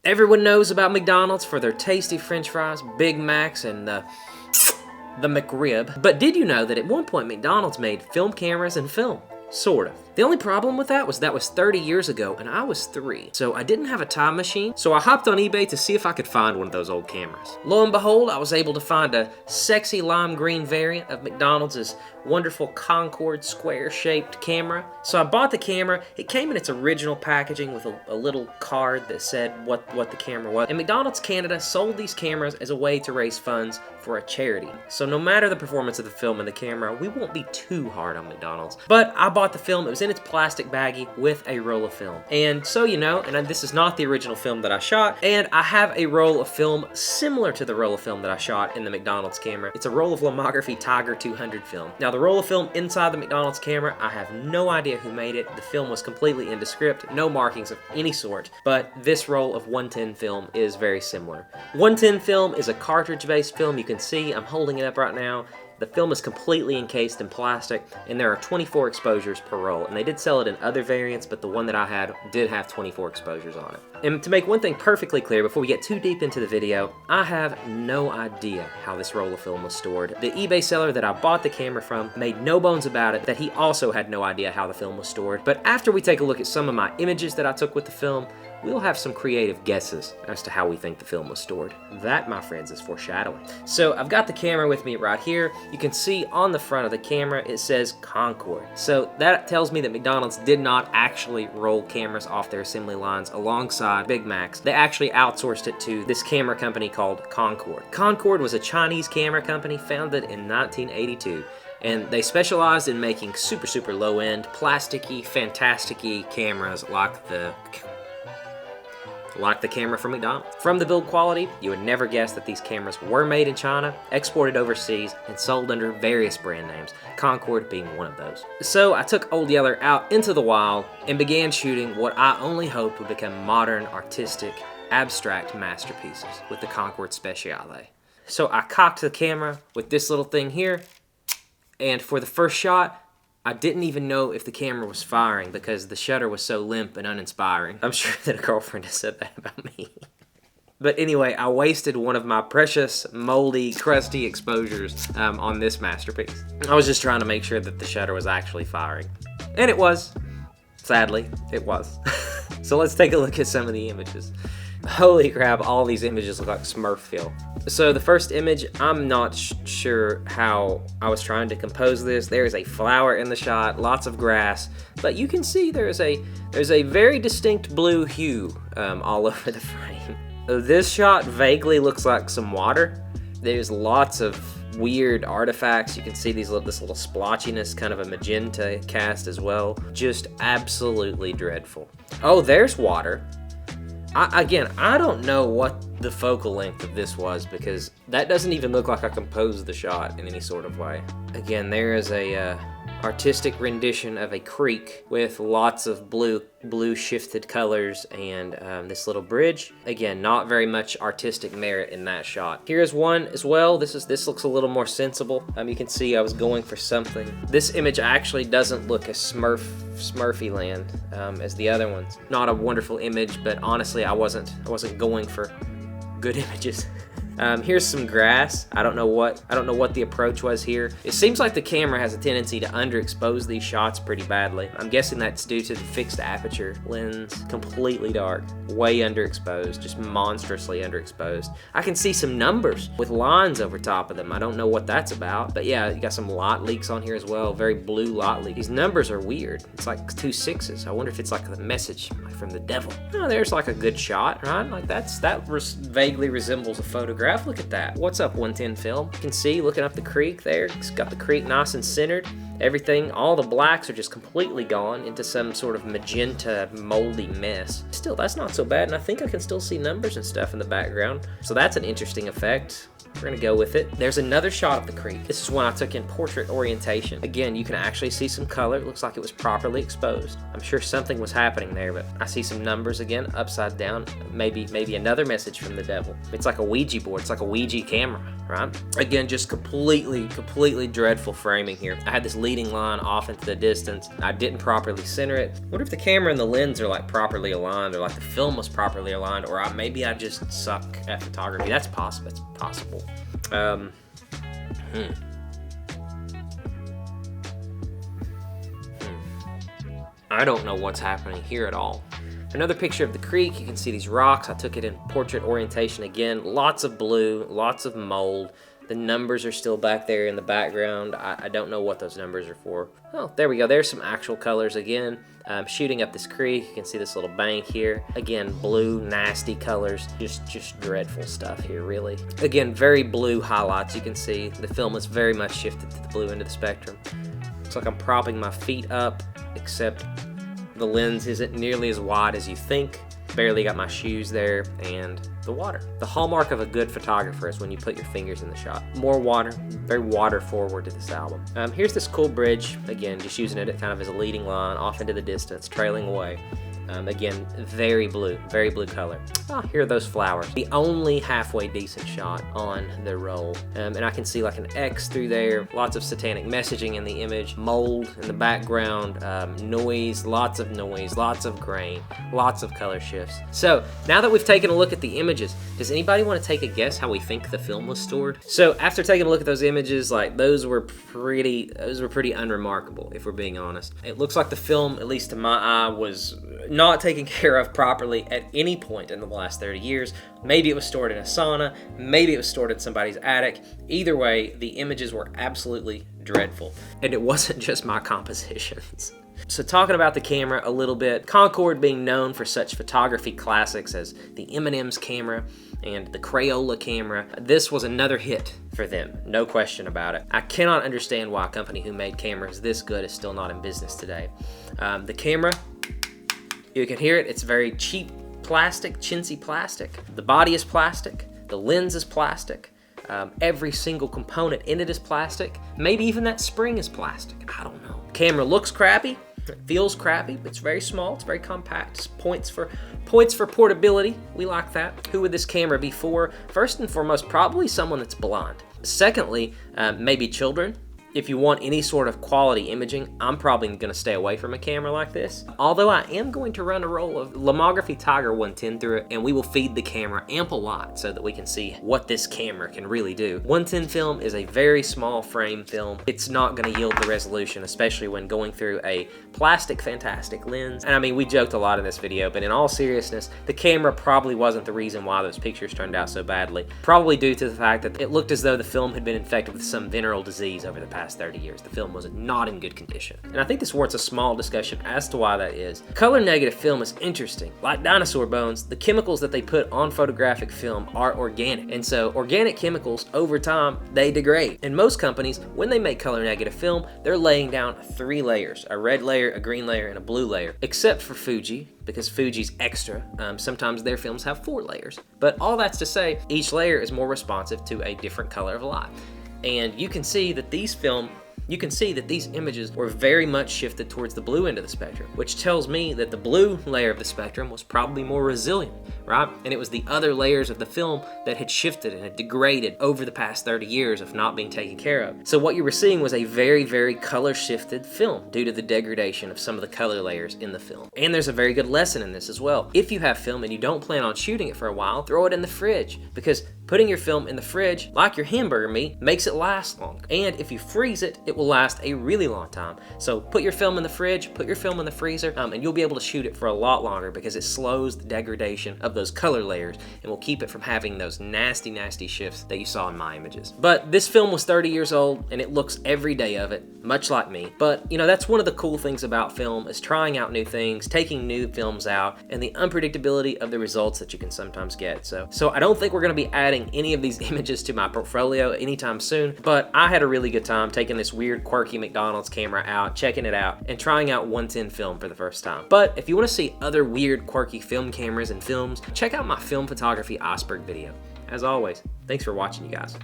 Everyone knows about McDonald's for their tasty French fries, Big Macs, and the McRib. But did you know that at one point McDonald's made film cameras and film? Sort of. The only problem with that was 30 years ago and I was 3. So I didn't have a time machine, so I hopped on eBay to see if I could find one of those old cameras. Lo and behold, I was able to find a sexy lime green variant of McDonald's wonderful Concorde square-shaped camera. So I bought the camera. It came in its original packaging with a little card that said what the camera was. And McDonald's Canada sold these cameras as a way to raise funds for a charity. So no matter the performance of the film and the camera, we won't be too hard on McDonald's. But I bought the film. It was in its plastic baggie with a roll of film. And so you know, and this is not the original film that I shot, and I have a roll of film similar to the roll of film that I shot in the McDonald's camera. It's a roll of Lomography Tiger 200 film. Now the roll of film inside the McDonald's camera, I have no idea who made it. The film was completely indescript, no markings of any sort, but this roll of 110 film is very similar. 110 film is a cartridge-based film. You can see I'm holding it up right now. The film is completely encased in plastic, and there are 24 exposures per roll. And they did sell it in other variants, but the one that I had did have 24 exposures on it. And to make one thing perfectly clear before we get too deep into the video, I have no idea how this roll of film was stored. The eBay seller that I bought the camera from made no bones about it that he also had no idea how the film was stored. But after we take a look at some of my images that I took with the film, we'll have some creative guesses as to how we think the film was stored. That, my friends, is foreshadowing. So I've got the camera with me right here. You can see on the front of the camera it says Concorde. So that tells me that McDonald's did not actually roll cameras off their assembly lines alongside Big Macs. They actually outsourced it to this camera company called Concorde. Concorde was a Chinese camera company founded in 1982. And they specialized in making super low-end, plasticky, fantastic-y cameras like the camera from McDonald's. From the build quality, you would never guess that these cameras were made in China, exported overseas, and sold under various brand names, Concorde being one of those. So I took Old Yeller out into the wild and began shooting what I only hoped would become modern, artistic, abstract masterpieces with the Concorde Speciale. So I cocked the camera with this little thing here, and for the first shot, I didn't even know if the camera was firing because the shutter was so limp and uninspiring. I'm sure that a girlfriend has said that about me. But anyway, I wasted one of my precious, moldy, crusty exposures on this masterpiece. I was just trying to make sure that the shutter was actually firing. And it was. Sadly, it was. So let's take a look at some of the images. Holy crap, all these images look like Smurfville. So the first image, I'm not sure how I was trying to compose this. There is a flower in the shot, lots of grass, but you can see there's a very distinct blue hue all over the frame. This shot vaguely looks like some water. There's lots of weird artifacts. You can see this little splotchiness, kind of a magenta cast as well. Just absolutely dreadful. Oh, there's water. Again, I don't know what the focal length of this was because that doesn't even look like I composed the shot in any sort of way. Again, there is a artistic rendition of a creek with lots of blue shifted colors and this little bridge. Again, not very much artistic merit in that shot. Here's one as well. This looks a little more sensible. You can see I was going for something. This image actually doesn't look as Smurfy land as the other ones. Not a wonderful image, but honestly, I wasn't going for good images. Here's some grass. I don't know what the approach was here. It seems like the camera has a tendency to underexpose these shots pretty badly. I'm guessing that's due to the fixed aperture lens. Completely dark, way underexposed, just monstrously underexposed. I can see some numbers with lines over top of them. I don't know what that's about, but yeah, you got some light leaks on here as well. Very blue light leak. These numbers are weird. It's like 2 6s. I wonder if it's like the message from the devil. Oh, there's like a good shot, right? Like that vaguely resembles a photograph. Look at that. What's up, 110 film? You can see, looking up the creek there, it's got the creek nice and centered. Everything, all the blacks are just completely gone into some sort of magenta, moldy mess. Still, that's not so bad, and I think I can still see numbers and stuff in the background. So that's an interesting effect. We're gonna go with it. There's another shot of the creek. This is one I took in portrait orientation. Again, you can actually see some color. It looks like it was properly exposed. I'm sure something was happening there, but I see some numbers again, upside down. Maybe another message from the devil. It's like a Ouija board. It's like a Ouija camera, right? Again, just completely dreadful framing here. I had this leading line off into the distance. I didn't properly center it. I wonder if the camera and the lens are like properly aligned, or like the film was properly aligned, or maybe I just suck at photography. That's possible. It's possible. I don't know what's happening here at all. Another picture of the creek. You can see these rocks. I took it in portrait orientation again. Lots of blue, lots of mold. The numbers are still back there in the background. I don't know what those numbers are for. Oh, there we go. There's some actual colors again. Shooting up this creek. You can see this little bank here. Again, blue, nasty colors. Just dreadful stuff here, really. Again, very blue highlights. You can see the film is very much shifted to the blue end of the spectrum. Looks like I'm propping my feet up, except the lens isn't nearly as wide as you think. Barely got my shoes there, and the water. The hallmark of a good photographer is when you put your fingers in the shot. More water, very water forward to this album. Here's this cool bridge. Again, just using it kind of as a leading line off into the distance, trailing away. Again, very blue color. Oh, here are those flowers. The only halfway decent shot on the roll. And I can see like an X through there, lots of satanic messaging in the image, mold in the background, noise, lots of grain, lots of color shifts. So now that we've taken a look at the images, does anybody want to take a guess how we think the film was stored? So after taking a look at those images, like those were pretty unremarkable, if we're being honest. It looks like the film, at least to my eye, was not taken care of properly at any point in the last 30 years. Maybe it was stored in a sauna, maybe it was stored in somebody's attic. Either way, the images were absolutely dreadful. And it wasn't just my compositions. So talking about the camera a little bit, Concord being known for such photography classics as the M&M's camera and the Crayola camera, this was another hit for them, no question about it. I cannot understand why a company who made cameras this good is still not in business today. The camera, you can hear it, it's very cheap plastic, chintzy plastic. The body is plastic, the lens is plastic, every single component in it is plastic. Maybe even that spring is plastic, I don't know. Camera looks crappy, it feels crappy, but it's very small, it's very compact. It's points for portability, we like that. Who would this camera be for? First and foremost, probably someone that's blind. Secondly, maybe children. If you want any sort of quality imaging, I'm probably going to stay away from a camera like this. Although I am going to run a roll of Lomography Tiger 110 through it, and we will feed the camera ample light so that we can see what this camera can really do. 110 film is a very small frame film. It's not going to yield the resolution, especially when going through a plastic fantastic lens. And I mean, we joked a lot in this video, but in all seriousness, the camera probably wasn't the reason why those pictures turned out so badly. Probably due to the fact that it looked as though the film had been infected with some venereal disease over the past 30 years. The film was not in good condition. And I think this warrants a small discussion as to why that is. Color negative film is interesting. Like dinosaur bones, the chemicals that they put on photographic film are organic. And so organic chemicals, over time, they degrade. And most companies, when they make color negative film, they're laying down 3 layers, a red layer, a green layer, and a blue layer. Except for Fuji, because Fuji's extra. Sometimes their films have 4 layers. But all that's to say, each layer is more responsive to a different color of light. And you can see that these images were very much shifted towards the blue end of the spectrum, which tells me that the blue layer of the spectrum was probably more resilient, right? And it was the other layers of the film that had shifted and had degraded over the past 30 years of not being taken care of. So what you were seeing was a very, very color shifted film due to the degradation of some of the color layers in the film. And there's a very good lesson in this as well. If you have film and you don't plan on shooting it for a while, throw it in the fridge, because putting your film in the fridge, like your hamburger meat, makes it last longer. And if you freeze it, it will last a really long time. So put your film in the fridge, put your film in the freezer, and you'll be able to shoot it for a lot longer because it slows the degradation of those color layers and will keep it from having those nasty, nasty shifts that you saw in my images. But this film was 30 years old and it looks every day of it, much like me. But you know, that's one of the cool things about film, is trying out new things, taking new films out, and the unpredictability of the results that you can sometimes get. So I don't think we're gonna be adding any of these images to my portfolio anytime soon, but I had a really good time taking this weird, quirky McDonald's camera out, checking it out, and trying out 110 film for the first time. But if you want to see other weird, quirky film cameras and films, check out my film photography iceberg video. As always, thanks for watching, you guys.